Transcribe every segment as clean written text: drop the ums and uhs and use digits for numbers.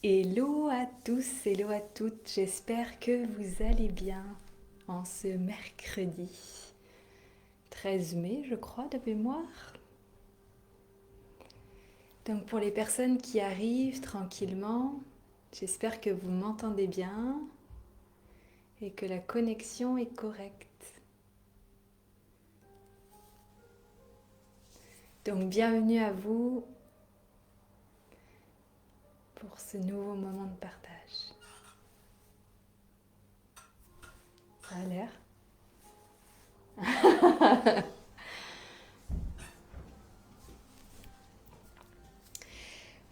Hello à tous, hello à toutes, j'espère que vous allez bien en ce mercredi 13 mai, je crois, de mémoire. Donc pour les personnes qui arrivent tranquillement, j'espère que vous m'entendez bien et que la connexion est correcte. Donc bienvenue à vous pour ce nouveau moment de partage. Ça a l'air.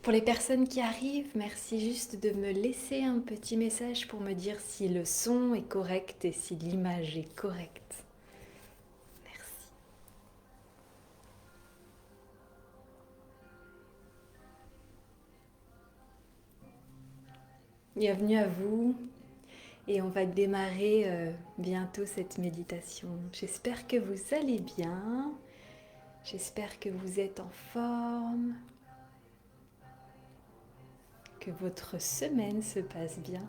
Pour les personnes qui arrivent, merci juste de me laisser un petit message pour me dire si le son est correct et si l'image est correcte. Merci. Bienvenue à vous et on va démarrer bientôt cette méditation. J'espère que vous allez bien, j'espère que vous êtes en forme, que votre semaine se passe bien.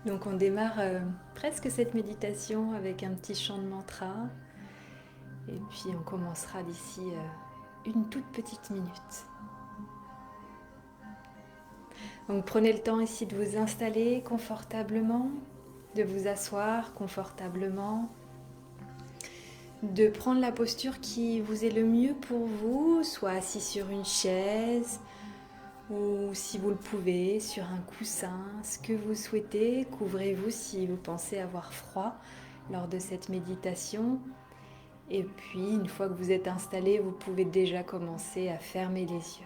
Donc on démarre presque cette méditation avec un petit chant de mantra et puis on commencera d'ici une toute petite minute. Donc prenez le temps ici de vous installer confortablement, de vous asseoir confortablement, de prendre la posture qui vous est le mieux pour vous, soit assis sur une chaise ou si vous le pouvez sur un coussin, ce que vous souhaitez. Couvrez-vous si vous pensez avoir froid lors de cette méditation. Et puis une fois que vous êtes installé, vous pouvez déjà commencer à fermer les yeux.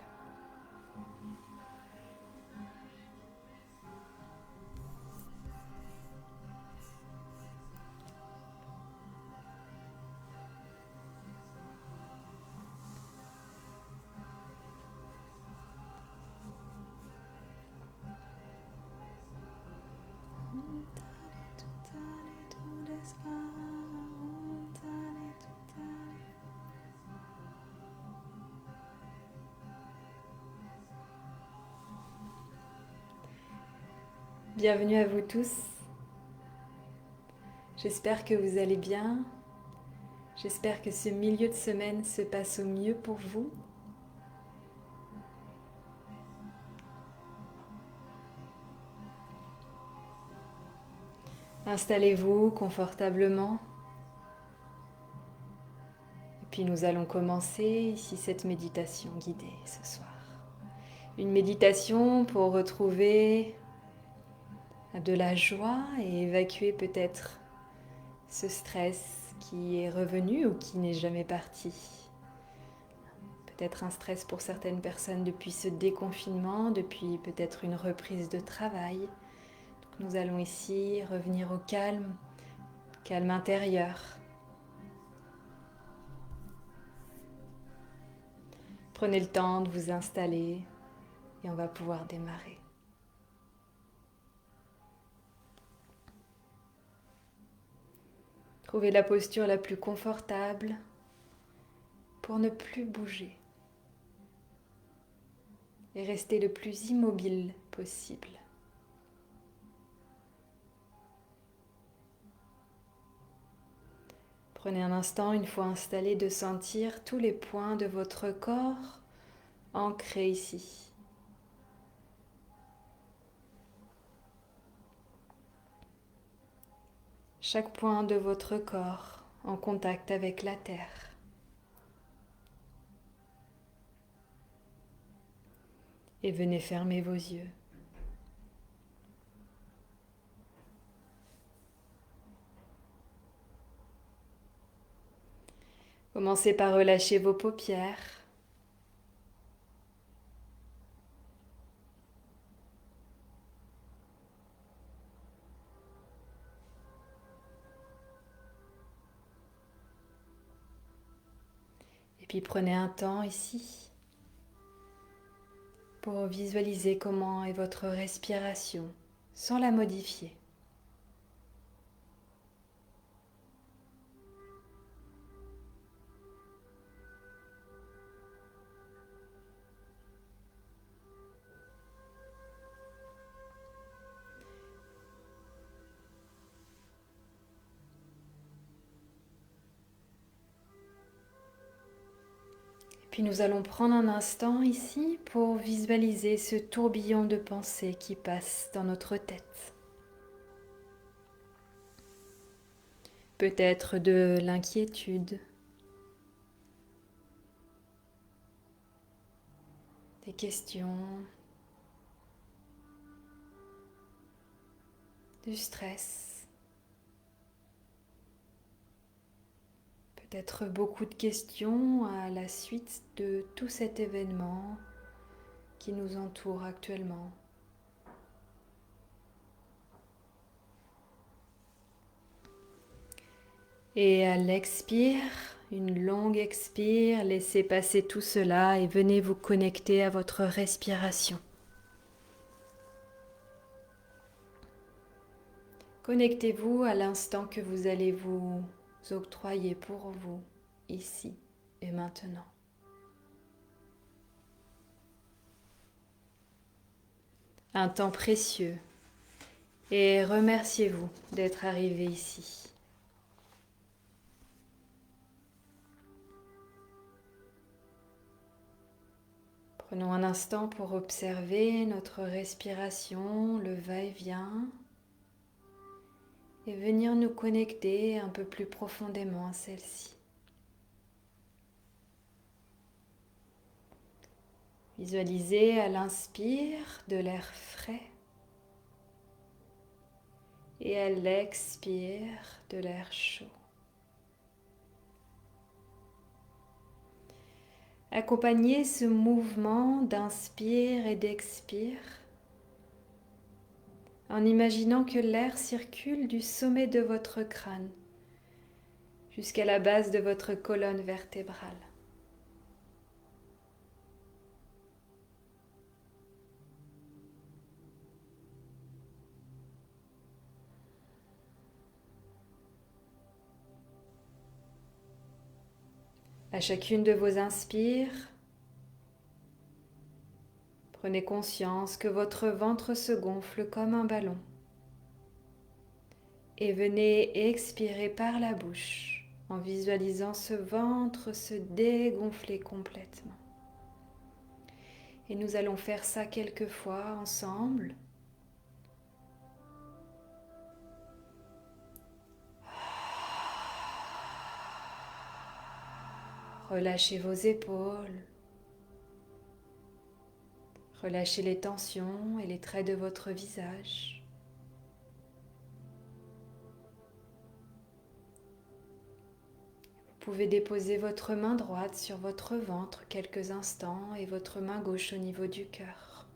Bienvenue à vous tous. J'espère que vous allez bien. J'espère que ce milieu de semaine se passe au mieux pour vous. Installez-vous confortablement. Et puis nous allons commencer ici cette méditation guidée ce soir. Une méditation pour retrouver de la joie et évacuer peut-être ce stress qui est revenu ou qui n'est jamais parti. Peut-être un stress pour certaines personnes depuis ce déconfinement, depuis peut-être une reprise de travail. Donc nous allons ici revenir au calme, calme intérieur. Prenez le temps de vous installer et on va pouvoir démarrer. Trouvez la posture la plus confortable pour ne plus bouger et rester le plus immobile possible. Prenez un instant, une fois installé, de sentir tous les points de votre corps ancrés ici. Chaque point de votre corps en contact avec la terre. Et venez fermer vos yeux. Commencez par relâcher vos paupières. puis prenez un temps ici pour visualiser comment est votre respiration sans la modifier. Puis nous allons prendre un instant ici pour visualiser ce tourbillon de pensées qui passe dans notre tête. Peut-être de l'inquiétude, des questions, du stress. Peut-être beaucoup de questions à la suite de tout cet événement qui nous entoure actuellement. Et à l'expire, une longue expire, laissez passer tout cela et venez vous connecter à votre respiration. Connectez-vous à l'instant que vous allez vous octroyer pour vous, ici et maintenant. Un temps précieux et remerciez-vous d'être arrivé ici. Prenons un instant pour observer notre respiration, le va-et-vient, et venir nous connecter un peu plus profondément à celle-ci. Visualisez à l'inspire de l'air frais et à l'expire de l'air chaud. Accompagnez ce mouvement d'inspire et d'expire en imaginant que l'air circule du sommet de votre crâne jusqu'à la base de votre colonne vertébrale. À chacune de vos inspires, prenez conscience que votre ventre se gonfle comme un ballon et venez expirer par la bouche en visualisant ce ventre se dégonfler complètement. Et nous allons faire ça quelques fois ensemble. Relâchez vos épaules. Relâchez les tensions et les traits de votre visage. Vous pouvez déposer votre main droite sur votre ventre quelques instants et votre main gauche au niveau du cœur.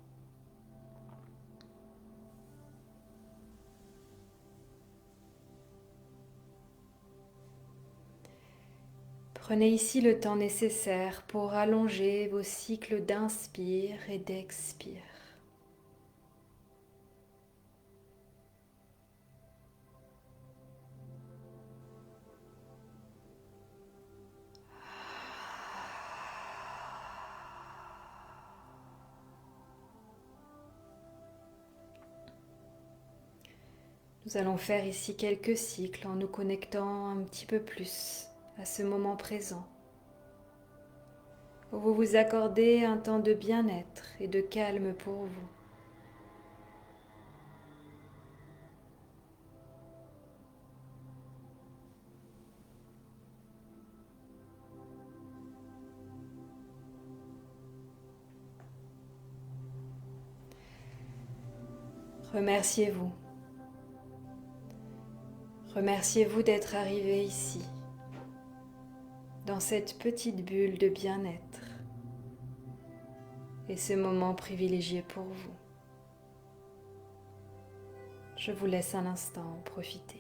Prenez ici le temps nécessaire pour allonger vos cycles d'inspire et d'expire. Nous allons faire ici quelques cycles en nous connectant un petit peu plus à ce moment présent, où vous vous accordez un temps de bien-être et de calme pour vous. Remerciez-vous. Remerciez-vous d'être arrivé ici, dans cette petite bulle de bien-être et ce moment privilégié pour vous. Je vous laisse un instant en profiter.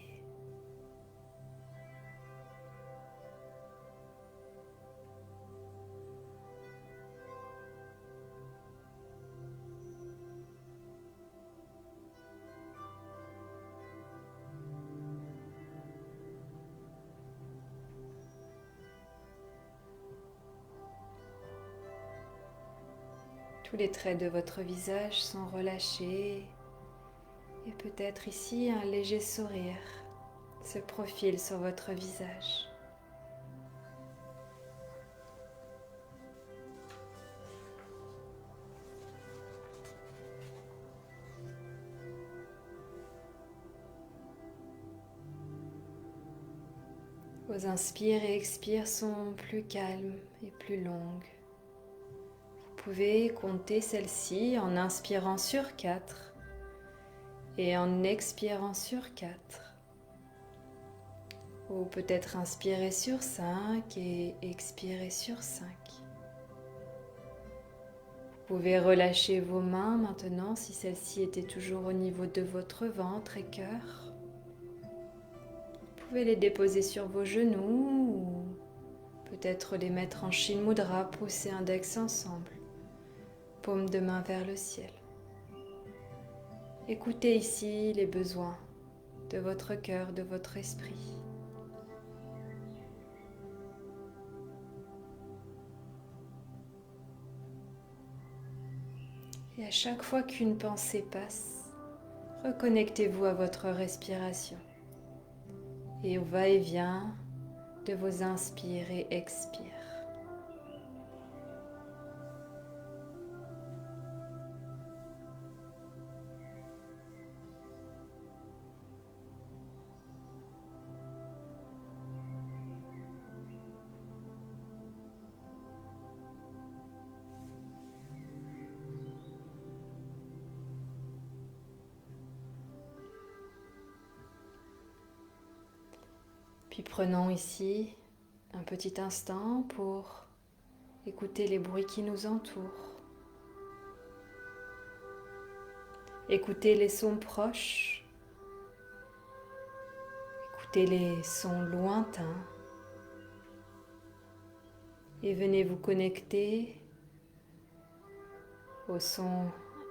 Tous les traits de votre visage sont relâchés et peut-être ici un léger sourire se profile sur votre visage. Vos inspires et expires sont plus calmes et plus longues. Vous pouvez compter celle-ci en inspirant sur 4 et en expirant sur 4. Ou peut-être inspirer sur 5 et expirer sur 5. Vous pouvez relâcher vos mains maintenant si celles-ci étaient toujours au niveau de votre ventre et cœur. Vous pouvez les déposer sur vos genoux ou peut-être les mettre en Shin Mudra, pouce et index ensemble, paume de main vers le ciel. Écoutez ici les besoins de votre cœur, de votre esprit. Et à chaque fois qu'une pensée passe, reconnectez-vous à votre respiration et au va-et-vient de vos inspires et expires. Puis prenons ici un petit instant pour écouter les bruits qui nous entourent. Écoutez les sons proches. Écoutez les sons lointains. Et venez vous connecter au son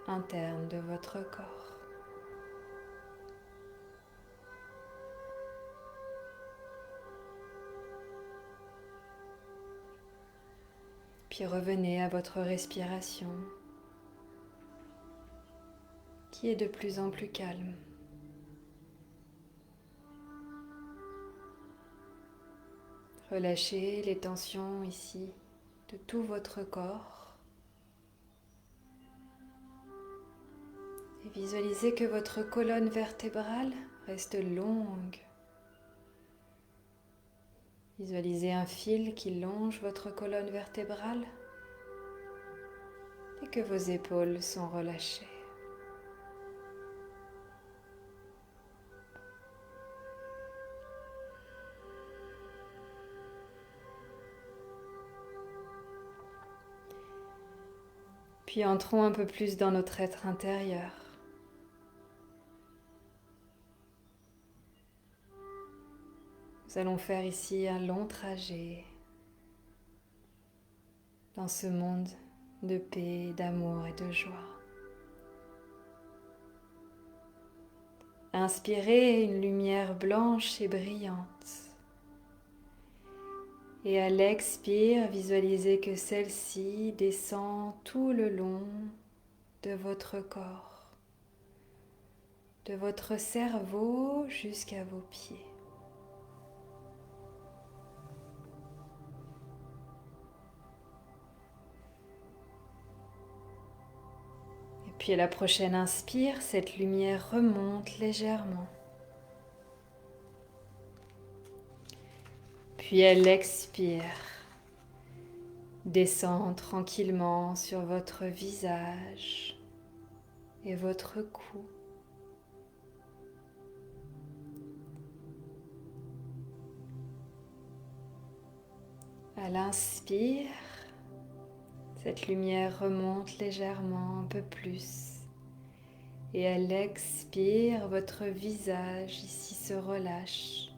interne de votre corps. Puis revenez à votre respiration qui est de plus en plus calme. Relâchez les tensions ici de tout votre corps et visualisez que votre colonne vertébrale reste longue. Visualisez un fil qui longe votre colonne vertébrale et que vos épaules sont relâchées. Puis entrons un peu plus dans notre être intérieur. Nous allons faire ici un long trajet dans ce monde de paix, d'amour et de joie. Inspirez une lumière blanche et brillante. Et à l'expire, visualisez que celle-ci descend tout le long de votre corps, de votre cerveau jusqu'à vos pieds. Et puis à la prochaine inspire, cette lumière remonte légèrement. Puis elle expire, descend tranquillement sur votre visage et votre cou. À l'inspire, cette lumière remonte légèrement un peu plus. Et à l'expire, votre visage ici se relâche.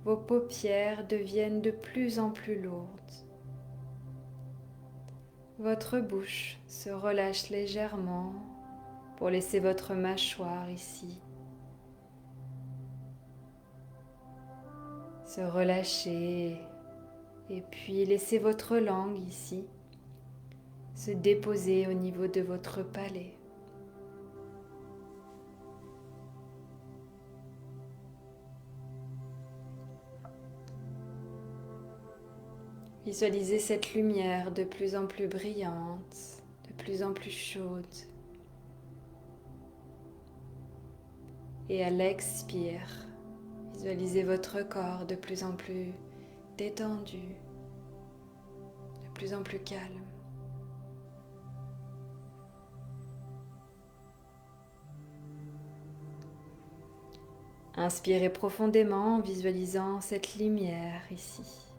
Vos paupières deviennent de plus en plus lourdes. Votre bouche se relâche légèrement pour laisser votre mâchoire ici se relâcher et puis laissez votre langue ici se déposer au niveau de votre palais. Visualisez cette lumière de plus en plus brillante, de plus en plus chaude. Et à l'expire, visualisez votre corps de plus en plus détendu, de plus en plus calme. Inspirez profondément en visualisant cette lumière ici.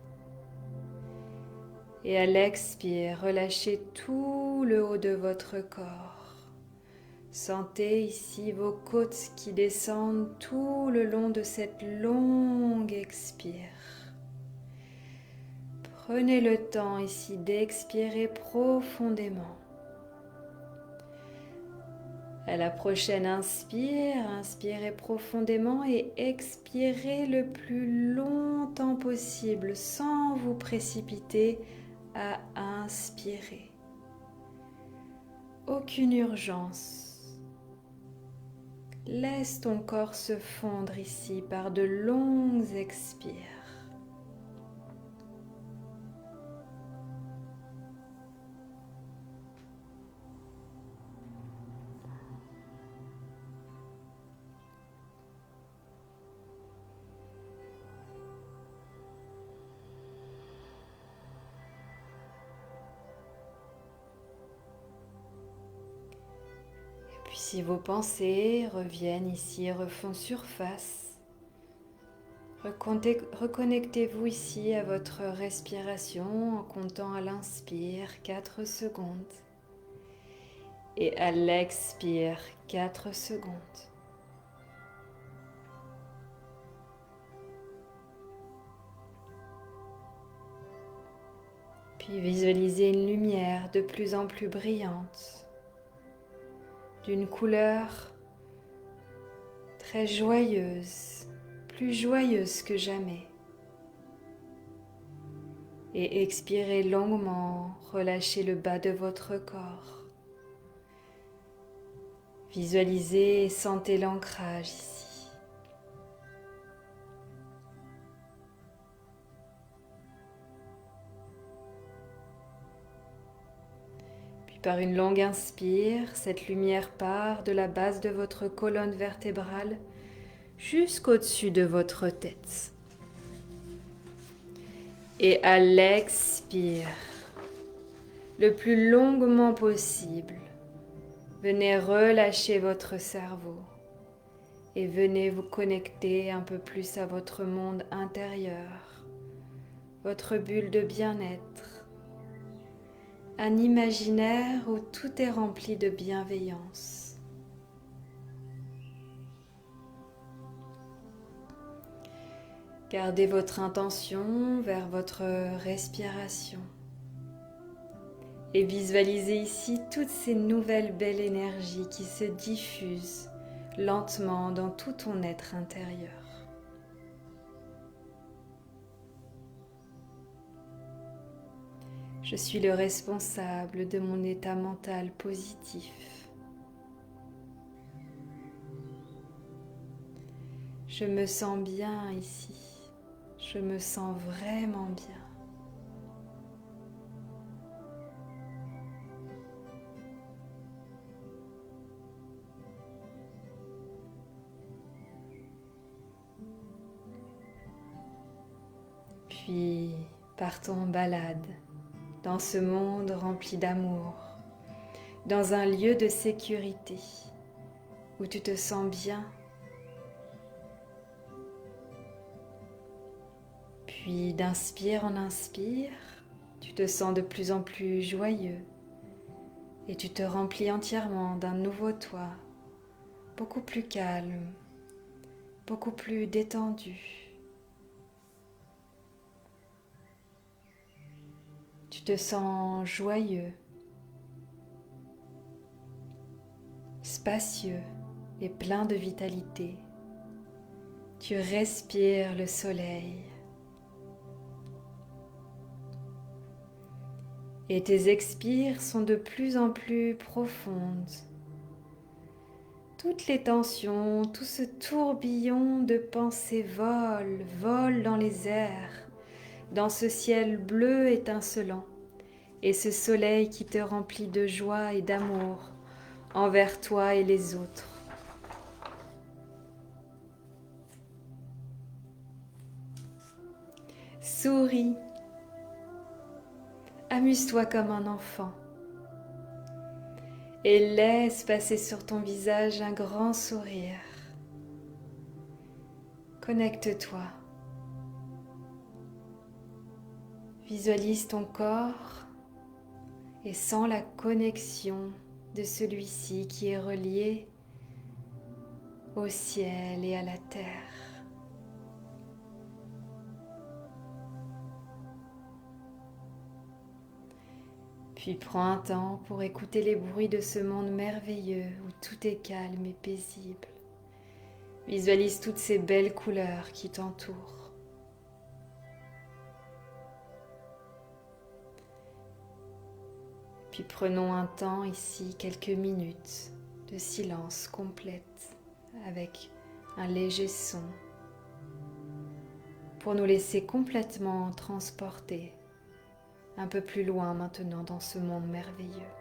Et à l'expire, relâchez tout le haut de votre corps. Sentez ici vos côtes qui descendent tout le long de cette longue expire. Prenez le temps ici d'expirer profondément. À la prochaine inspire, inspirez profondément et expirez le plus longtemps possible sans vous précipiter à inspirer. Aucune urgence. Laisse ton corps se fondre ici par de longues expires. Puis si vos pensées reviennent ici et refont surface, reconnectez-vous ici à votre respiration en comptant à l'inspire 4 secondes et à l'expire 4 secondes. Puis visualisez une lumière de plus en plus brillante, d'une couleur très joyeuse, plus joyeuse que jamais. Et expirez longuement, relâchez le bas de votre corps. Visualisez et sentez l'ancrage ici. Par une longue inspire, cette lumière part de la base de votre colonne vertébrale jusqu'au-dessus de votre tête. Et à l'expire, le plus longuement possible, venez relâcher votre cerveau et venez vous connecter un peu plus à votre monde intérieur, votre bulle de bien-être. Un imaginaire où tout est rempli de bienveillance. Gardez votre intention vers votre respiration et visualisez ici toutes ces nouvelles belles énergies qui se diffusent lentement dans tout ton être intérieur. Je suis le responsable de mon état mental positif. Je me sens bien ici. Je me sens vraiment bien. Puis partons en balade dans ce monde rempli d'amour, dans un lieu de sécurité où tu te sens bien. Puis d'inspire en inspire, tu te sens de plus en plus joyeux et tu te remplis entièrement d'un nouveau toi, beaucoup plus calme, beaucoup plus détendu. Tu te sens joyeux, spacieux et plein de vitalité. Tu respires le soleil. Et tes expires sont de plus en plus profondes. Toutes les tensions, tout ce tourbillon de pensées volent dans les airs, dans ce ciel bleu étincelant, et ce soleil qui te remplit de joie et d'amour envers toi et les autres. Souris, amuse-toi comme un enfant et laisse passer sur ton visage un grand sourire. Connecte-toi. Visualise ton corps et sens la connexion de celui-ci qui est relié au ciel et à la terre. Puis prends un temps pour écouter les bruits de ce monde merveilleux où tout est calme et paisible. Visualise toutes ces belles couleurs qui t'entourent. Puis prenons un temps ici, quelques minutes de silence complète avec un léger son pour nous laisser complètement transporter un peu plus loin maintenant dans ce monde merveilleux.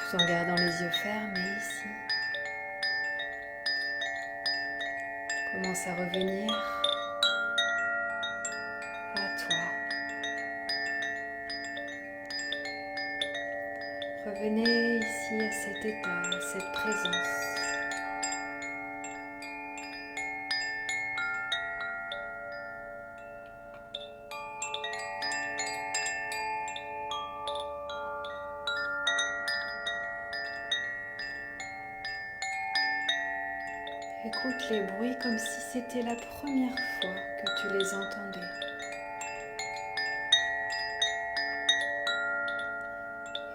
Tout en gardant les yeux fermés ici. Commence à revenir à toi. Revenez ici à cet état, à cette présence. Écoute les bruits comme si c'était la première fois que tu les entendais.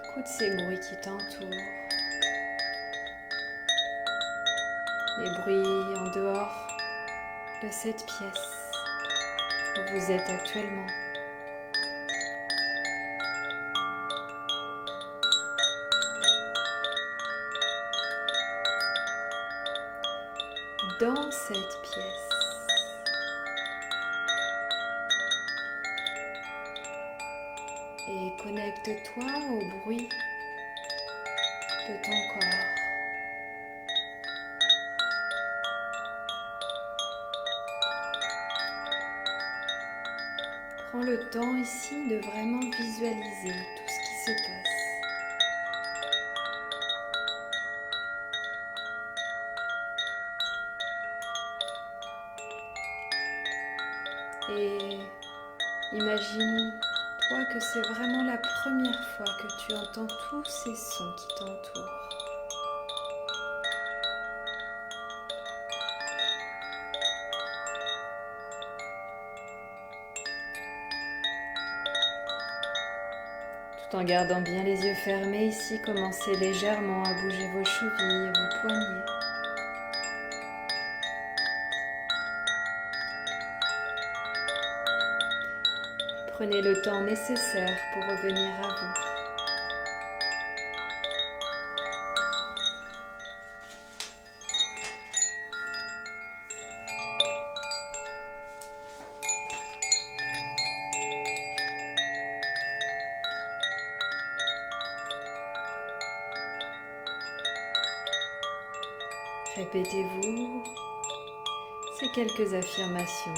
Écoute ces bruits qui t'entourent. Les bruits en dehors de cette pièce où vous êtes actuellement. Dans cette pièce. Et connecte-toi au bruit de ton corps. Prends le temps ici de vraiment visualiser tout ce qui se passe. Et imagine-toi que c'est vraiment la première fois que tu entends tous ces sons qui t'entourent. Tout en gardant bien les yeux fermés ici, commencez légèrement à bouger vos chevilles et vos poignets. Prenez le temps nécessaire pour revenir à vous. Répétez-vous ces quelques affirmations.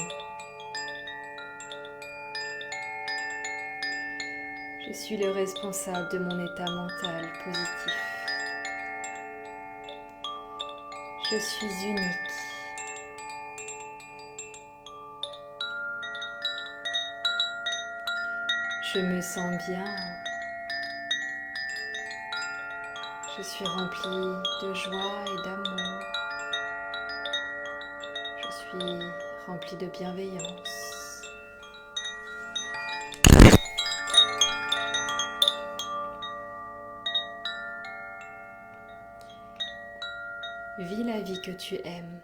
Je suis le responsable de mon état mental positif. Je suis unique. Je me sens bien. Je suis remplie de joie et d'amour. Je suis remplie de bienveillance. Vis la vie que tu aimes.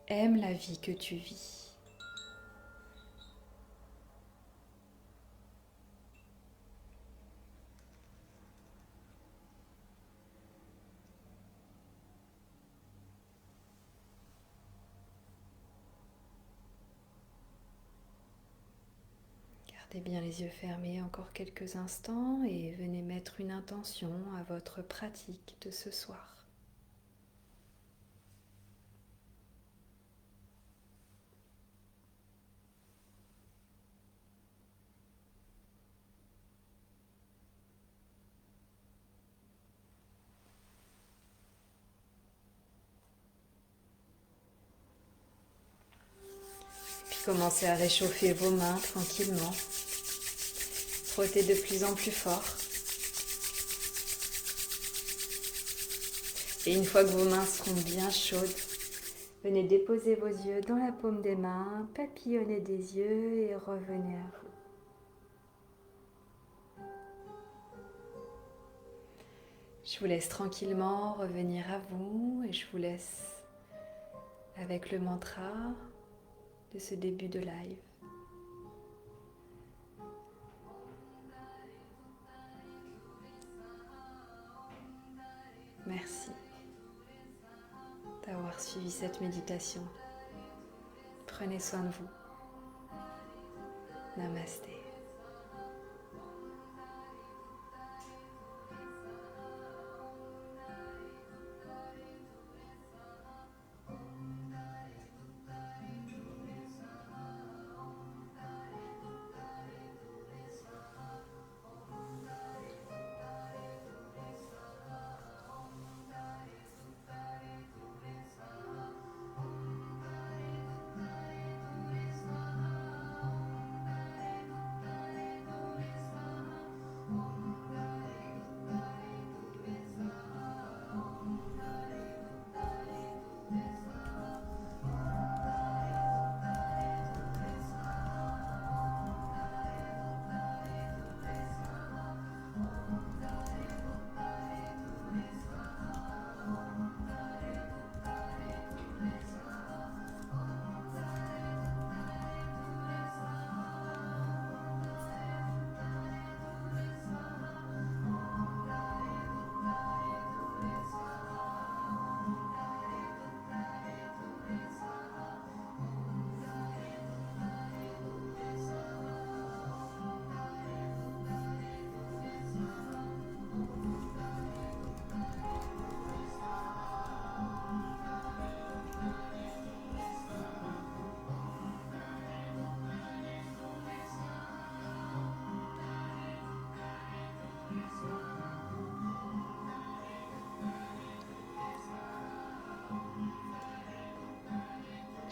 Aime la vie que tu vis. Gardez bien les yeux fermés encore quelques instants et venez mettre une intention à votre pratique de ce soir. Puis commencez à réchauffer vos mains tranquillement. Frottez de plus en plus fort. Et une fois que vos mains seront bien chaudes, venez déposer vos yeux dans la paume des mains, papillonnez des yeux et revenez à vous. Je vous laisse tranquillement revenir à vous et je vous laisse avec le mantra de ce début de live. Merci d'avoir suivi cette méditation. Prenez soin de vous. Namasté.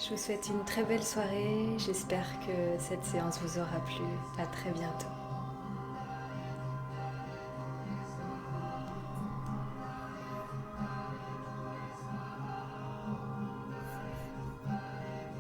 Je vous souhaite une très belle soirée. J'espère que cette séance vous aura plu. À très bientôt.